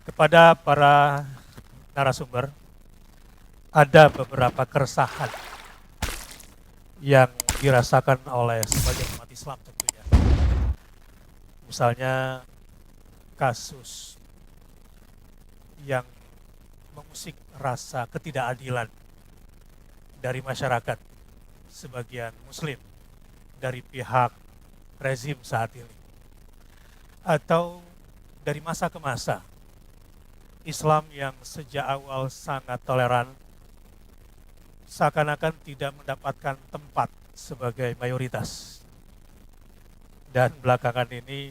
Kepada para narasumber, ada beberapa keresahan yang dirasakan oleh sebagian umat Islam tentunya. Misalnya kasus yang mengusik rasa ketidakadilan dari masyarakat sebagian muslim dari pihak rezim saat ini. Atau dari masa ke masa, Islam yang sejak awal sangat toleran seakan-akan tidak mendapatkan tempat sebagai mayoritas. Dan belakangan ini,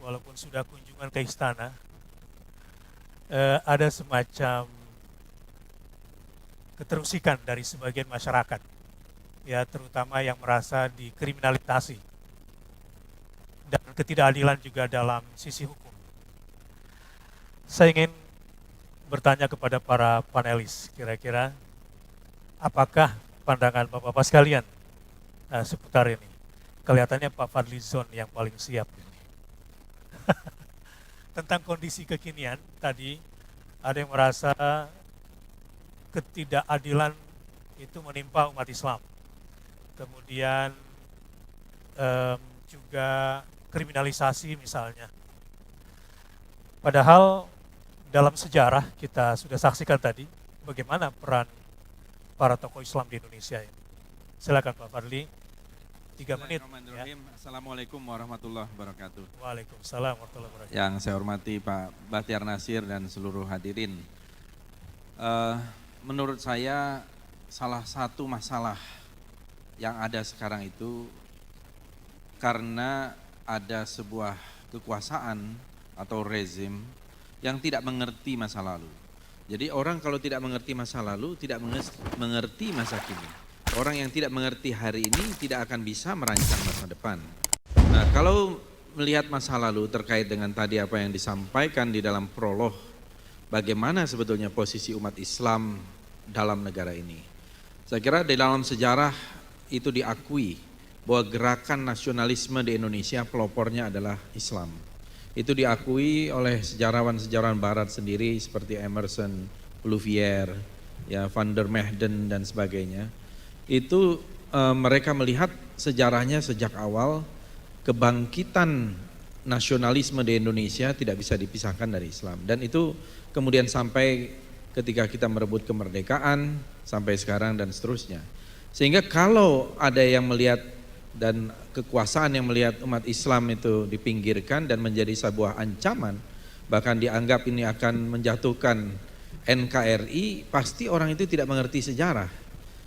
walaupun sudah kunjungan ke istana, ada semacam keterusikan dari sebagian masyarakat, ya terutama yang merasa dikriminalisasi dan ketidakadilan juga dalam sisi hukum. Saya ingin bertanya kepada para panelis, kira-kira apakah pandangan Bapak-Bapak sekalian seputar ini? Kelihatannya Pak Fadlizon yang paling siap ini. Tentang kondisi kekinian tadi, ada yang merasa ketidakadilan itu menimpa umat Islam. Kemudian juga kriminalisasi misalnya. Padahal dalam sejarah kita sudah saksikan tadi bagaimana peran para tokoh Islam di Indonesia ini. Silakan Pak Fadli, 3 menit. Ya. Assalamualaikum warahmatullahi wabarakatuh. Waalaikumsalam warahmatullahi wabarakatuh. Yang saya hormati Pak Bahtiar Nasir dan seluruh hadirin. Menurut saya salah satu masalah yang ada sekarang itu karena ada sebuah kekuasaan atau rezim yang tidak mengerti masa lalu. Jadi orang kalau tidak mengerti masa lalu, tidak mengerti masa kini. Orang yang tidak mengerti hari ini tidak akan bisa merancang masa depan. Nah, kalau melihat masa lalu terkait dengan tadi apa yang disampaikan di dalam prolog, bagaimana sebetulnya posisi umat Islam dalam negara ini. Saya kira di dalam sejarah itu diakui bahwa gerakan nasionalisme di Indonesia pelopornya adalah Islam. Itu diakui oleh sejarawan-sejarawan barat sendiri seperti Emerson, Bluvier, ya Van der Mehden dan sebagainya. Itu mereka melihat sejarahnya sejak awal kebangkitan nasionalisme di Indonesia tidak bisa dipisahkan dari Islam. Dan itu kemudian sampai ketika kita merebut kemerdekaan sampai sekarang dan seterusnya. Sehingga kalau ada yang melihat dan kekuasaan yang melihat umat Islam itu dipinggirkan dan menjadi sebuah ancaman, bahkan dianggap ini akan menjatuhkan NKRI, pasti orang itu tidak mengerti sejarah.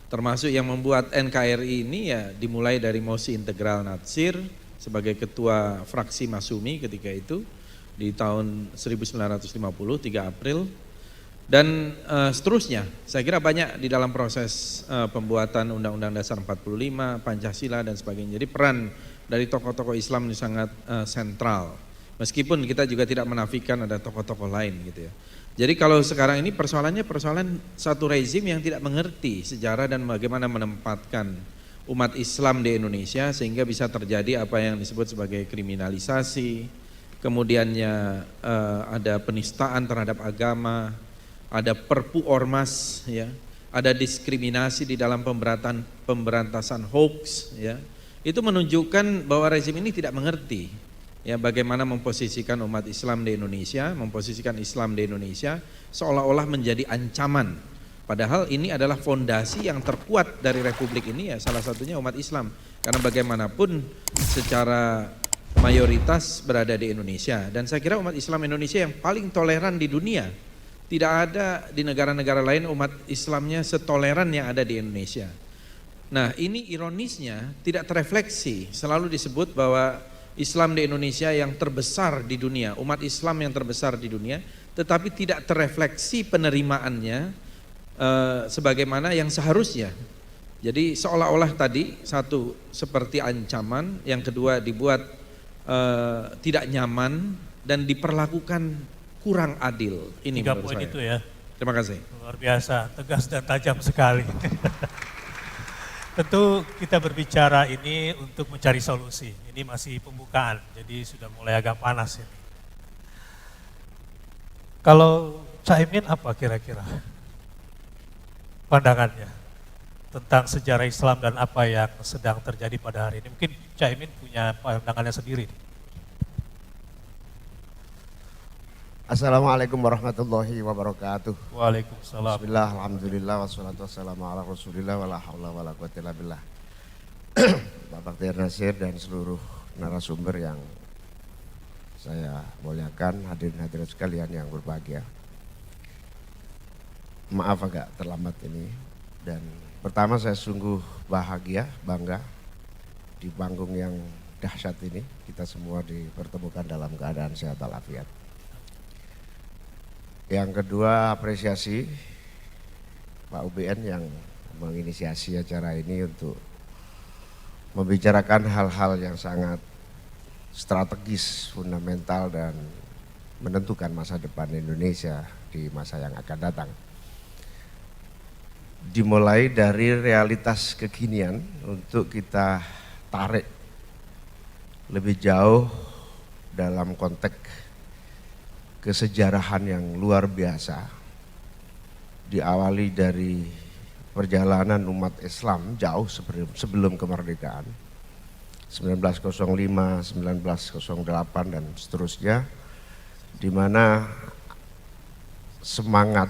Termasuk yang membuat NKRI ini ya dimulai dari Mosi Integral Natsir sebagai ketua fraksi Masumi ketika itu di tahun 1950, 3 April. Dan seterusnya, saya kira banyak di dalam proses pembuatan Undang-Undang Dasar 45, Pancasila dan sebagainya. Jadi peran dari tokoh-tokoh Islam ini sangat sentral. Meskipun kita juga tidak menafikan ada tokoh-tokoh lain gitu ya. Jadi kalau sekarang ini persoalannya persoalan satu rezim yang tidak mengerti sejarah dan bagaimana menempatkan umat Islam di Indonesia sehingga bisa terjadi apa yang disebut sebagai kriminalisasi, kemudiannya ada penistaan terhadap agama, ada perpu ormas, ya, ada diskriminasi di dalam pemberantasan hoax, ya. Itu menunjukkan bahwa rezim ini tidak mengerti, ya, bagaimana memposisikan umat Islam di Indonesia, memposisikan Islam di Indonesia seolah-olah menjadi ancaman. Padahal ini adalah fondasi yang terkuat dari republik ini, ya, salah satunya umat Islam. Karena bagaimanapun secara mayoritas berada di Indonesia, dan saya kira umat Islam Indonesia yang paling toleran di dunia. Tidak ada di negara-negara lain umat Islamnya setoleran yang ada di Indonesia. Nah, ini ironisnya tidak terefleksi. Selalu disebut bahwa Islam di Indonesia yang terbesar di dunia, umat Islam yang terbesar di dunia, tetapi tidak terefleksi penerimaannya sebagaimana yang seharusnya. Jadi seolah-olah tadi satu seperti ancaman, yang kedua dibuat tidak nyaman dan diperlakukan kurang adil. Ini 3 menurut poin saya. itu ya. Terima kasih. Luar biasa, tegas dan tajam sekali. Tentu kita berbicara ini untuk mencari solusi. Ini masih pembukaan, jadi sudah mulai agak panas ini. Kalau Caimin apa kira-kira pandangannya tentang sejarah Islam dan apa yang sedang terjadi pada hari ini? Mungkin Caimin punya pandangannya sendiri. Assalamualaikum warahmatullahi wabarakatuh. Waalaikumsalam. Bismillah, alhamdulillah, wassalatu wassalamu ala rasulillah, wala hawla wala quwwata illa billah. Bapak Tiar Nasir dan seluruh narasumber yang saya muliakan, hadirin-hadirin sekalian yang berbahagia. Maaf agak terlambat ini, dan pertama saya sungguh bahagia, bangga di panggung yang dahsyat ini kita semua dipertemukan dalam keadaan sehat walafiat. Yang kedua, apresiasi Pak UBN yang menginisiasi acara ini untuk membicarakan hal-hal yang sangat strategis, fundamental, dan menentukan masa depan Indonesia di masa yang akan datang. Dimulai dari realitas kekinian untuk kita tarik lebih jauh dalam konteks kesejarahan yang luar biasa, diawali dari perjalanan umat Islam jauh sebelum kemerdekaan 1905, 1908 dan seterusnya, di mana semangat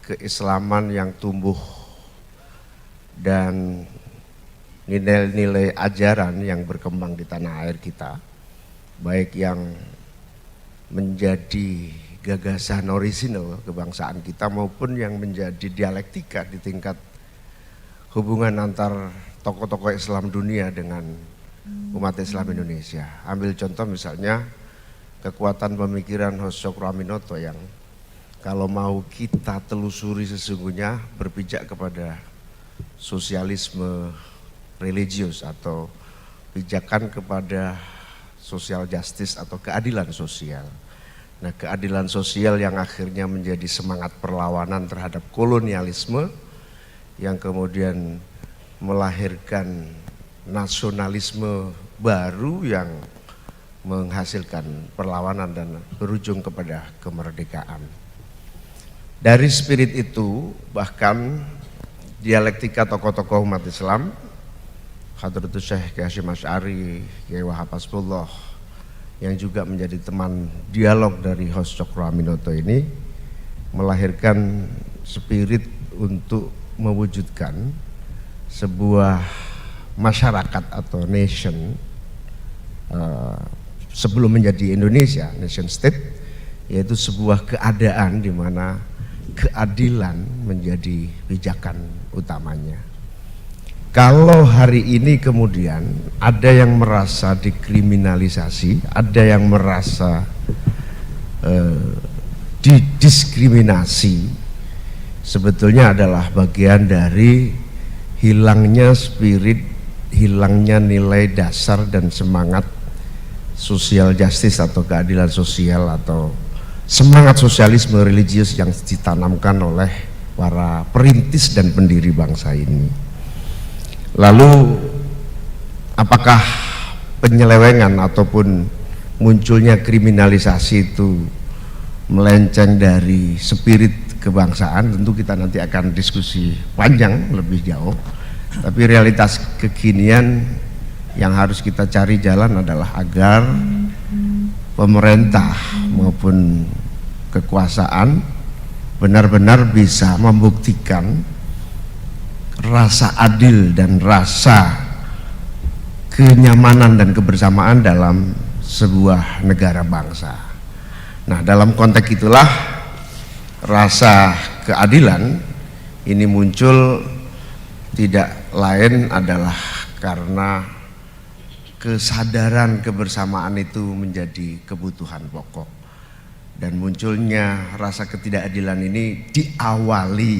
keislaman yang tumbuh dan nilai-nilai ajaran yang berkembang di tanah air kita, baik yang menjadi gagasan orisinal kebangsaan kita maupun yang menjadi dialektika di tingkat hubungan antar tokoh-tokoh Islam dunia dengan umat Islam Indonesia. Ambil contoh misalnya kekuatan pemikiran Hos Cokroaminoto yang kalau mau kita telusuri sesungguhnya berpijak kepada sosialisme religius atau pijakan kepada social justice atau keadilan sosial. Nah, keadilan sosial yang akhirnya menjadi semangat perlawanan terhadap kolonialisme yang kemudian melahirkan nasionalisme baru yang menghasilkan perlawanan dan berujung kepada kemerdekaan. Dari spirit itu bahkan dialektika tokoh-tokoh umat Islam, Hadratus Syekh Hasyim Asy'ari, Kiai Wahab Hasbullah, yang juga menjadi teman dialog dari Hos Cokroaminoto ini melahirkan spirit untuk mewujudkan sebuah masyarakat atau nation sebelum menjadi Indonesia, nation state, yaitu sebuah keadaan di mana keadilan menjadi pijakan utamanya. Kalau hari ini kemudian ada yang merasa dikriminalisasi, ada yang merasa didiskriminasi, sebetulnya adalah bagian dari hilangnya spirit, hilangnya nilai dasar dan semangat social justice atau keadilan sosial atau semangat sosialisme religius yang ditanamkan oleh para perintis dan pendiri bangsa ini. Lalu apakah penyelewengan ataupun munculnya kriminalisasi itu melenceng dari spirit kebangsaan? Tentu kita nanti akan diskusi panjang lebih jauh. Tapi realitas kekinian yang harus kita cari jalan adalah agar pemerintah maupun kekuasaan benar-benar bisa membuktikan rasa adil dan rasa kenyamanan dan kebersamaan dalam sebuah negara bangsa. Nah, dalam konteks itulah rasa keadilan ini muncul tidak lain adalah karena kesadaran kebersamaan itu menjadi kebutuhan pokok, dan munculnya rasa ketidakadilan ini diawali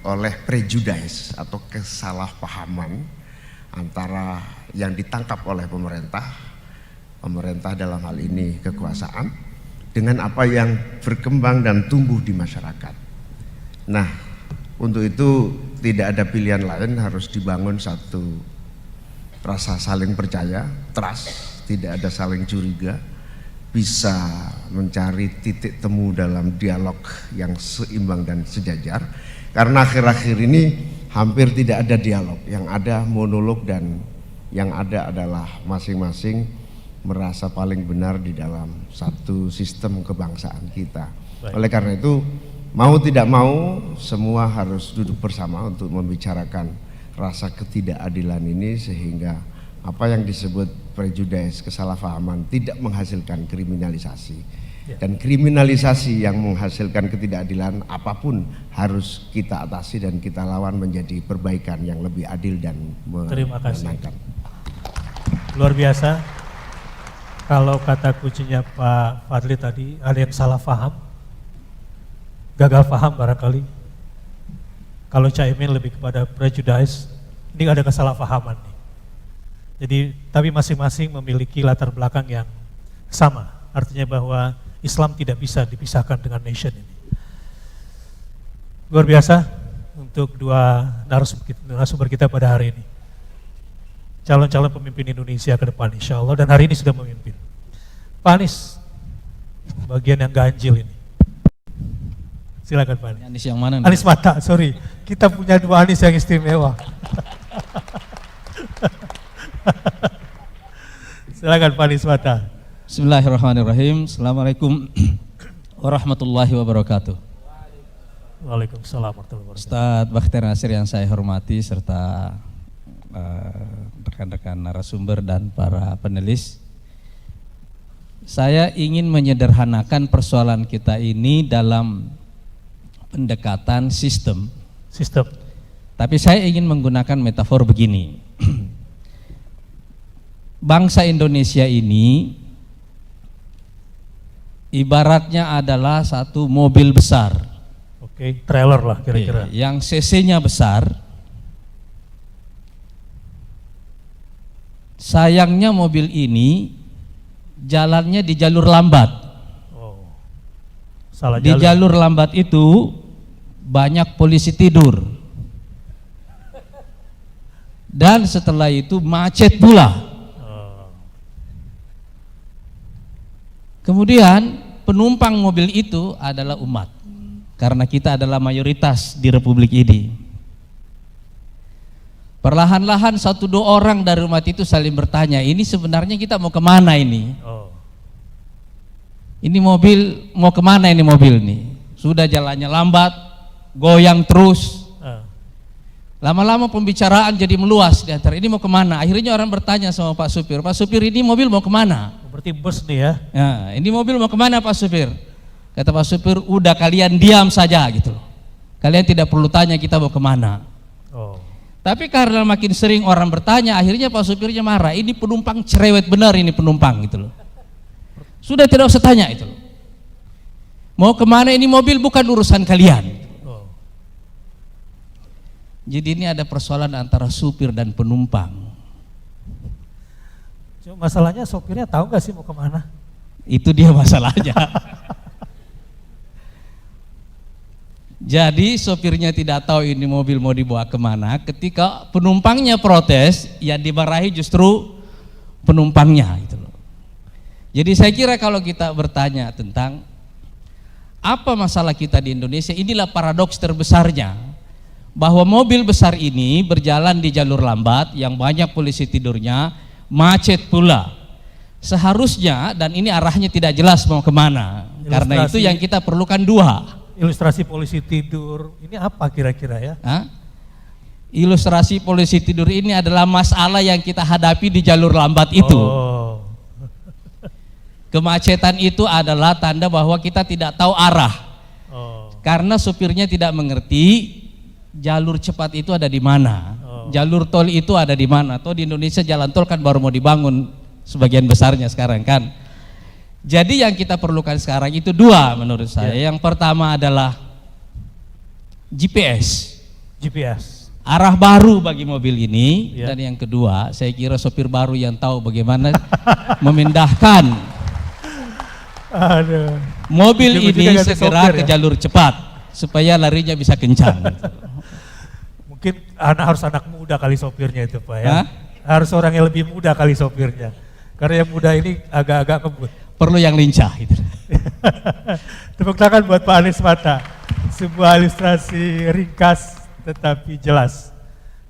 oleh prejudice atau kesalahpahaman antara yang ditangkap oleh pemerintah dalam hal ini kekuasaan, dengan apa yang berkembang dan tumbuh di masyarakat. Nah, untuk itu tidak ada pilihan lain, harus dibangun satu rasa saling percaya, trust, tidak ada saling curiga, bisa mencari titik temu dalam dialog yang seimbang dan sejajar, karena akhir-akhir ini hampir tidak ada dialog, yang ada monolog dan yang ada adalah masing-masing merasa paling benar di dalam satu sistem kebangsaan kita. Oleh karena itu, mau tidak mau semua harus duduk bersama untuk membicarakan rasa ketidakadilan ini, sehingga apa yang disebut prejudice, kesalahpahaman, tidak menghasilkan kriminalisasi. Dan kriminalisasi yang menghasilkan ketidakadilan apapun harus kita atasi dan kita lawan menjadi perbaikan yang lebih adil dan Terima kasih. menyenangkan. Luar biasa. Kalau kata kuncinya Pak Fadli tadi, ada yang salah paham, gagal paham barangkali. Kalau Caimin lebih kepada prejudice, ini ada kesalahpahaman nih. Jadi, tapi masing-masing memiliki latar belakang yang sama. Artinya bahwa Islam tidak bisa dipisahkan dengan nation ini. Luar biasa untuk dua narasumber kita pada hari ini. Calon-calon pemimpin Indonesia ke depan insya Allah, dan hari ini sudah memimpin. Pak Anies, bagian yang ganjil ini. Silakan Pak Anies. Anies yang mana? Anies Mata, sorry. Kita punya dua Anies yang istimewa. Silakan Pak Anies Mata. Bismillahirrahmanirrahim. Assalamualaikum warahmatullahi wabarakatuh. Waalaikumsalam warahmatullahi wabarakatuh. Ustadz Bakhtiar Nasir yang saya hormati, serta rekan-rekan narasumber dan para panelis. Saya ingin menyederhanakan persoalan kita ini dalam pendekatan sistem. Tapi saya ingin menggunakan metafor begini. Bangsa Indonesia ini ibaratnya adalah satu mobil besar. Oke, trailer lah kira-kira. Yang cc-nya besar. Sayangnya mobil ini jalannya di jalur lambat. Oh, salah di jalur. jalur lambat itu banyak polisi tidur. Dan setelah itu macet pula. Oh. Kemudian penumpang mobil itu adalah umat. Karena kita adalah mayoritas di Republik ini. Perlahan-lahan satu dua orang dari umat itu saling bertanya, ini sebenarnya kita mau kemana ini? Oh. Ini mobil mau kemana ini mobil nih? Sudah jalannya lambat, goyang terus. Lama-lama pembicaraan jadi meluas di antara ini mau kemana? Akhirnya orang bertanya sama Pak Supir, Pak Supir ini mobil mau kemana? Berarti bus nih ya? Nah, ini mobil mau kemana Pak Supir? Kata Pak Supir, udah kalian diam saja gitu loh. Kalian tidak perlu tanya kita mau kemana. Oh. Tapi karena makin sering orang bertanya, akhirnya Pak Supirnya marah. Ini penumpang cerewet benar ini penumpang gitu loh. Sudah tidak usah tanya itu loh. Mau kemana ini mobil bukan urusan kalian. Oh. Jadi ini ada persoalan antara supir dan penumpang. Cuma masalahnya sopirnya tahu nggak sih mau kemana? Itu dia masalahnya. Jadi sopirnya tidak tahu ini mobil mau dibawa kemana. Ketika penumpangnya protes, yang dimarahi justru penumpangnya gitu loh. Jadi saya kira kalau kita bertanya tentang apa masalah kita di Indonesia, inilah paradoks terbesarnya, bahwa mobil besar ini berjalan di jalur lambat yang banyak polisi tidurnya, macet pula. Seharusnya, dan ini arahnya tidak jelas mau kemana. Karena itu yang kita perlukan dua. Ilustrasi polisi tidur, ini apa kira-kira ya? Hah? Ilustrasi polisi tidur ini adalah masalah yang kita hadapi di jalur lambat itu. Oh. Kemacetan itu adalah tanda bahwa kita tidak tahu arah. Oh. Karena supirnya tidak mengerti jalur cepat itu ada di mana. Jalur tol itu ada di mana. Atau di Indonesia jalan tol kan baru mau dibangun sebagian besarnya sekarang kan. Jadi yang kita perlukan sekarang itu dua menurut saya. Yang pertama adalah GPS. Arah baru bagi mobil ini. Dan yang kedua, saya kira sopir baru yang tahu bagaimana memindahkan mobil ini segera ke jalur cepat supaya larinya bisa kencang. Mungkin harus anak muda kali sopirnya itu Pak ya. Harus orang yang lebih muda kali sopirnya. Karena yang muda ini agak-agak kebut. perlu yang lincah gitu. Tepuk tangan buat Pak Anies Mata. Sebuah ilustrasi ringkas tetapi jelas.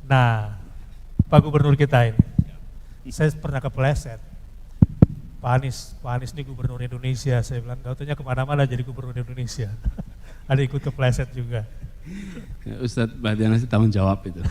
Nah, Pak Gubernur kita ini, saya pernah kepleset. Pak Anies ini Gubernur Indonesia. Saya bilang, gak taunya kemana-mana jadi Gubernur Indonesia. Ada ikut kepleset juga. Ustadz Badiana sih tanggung jawab itu.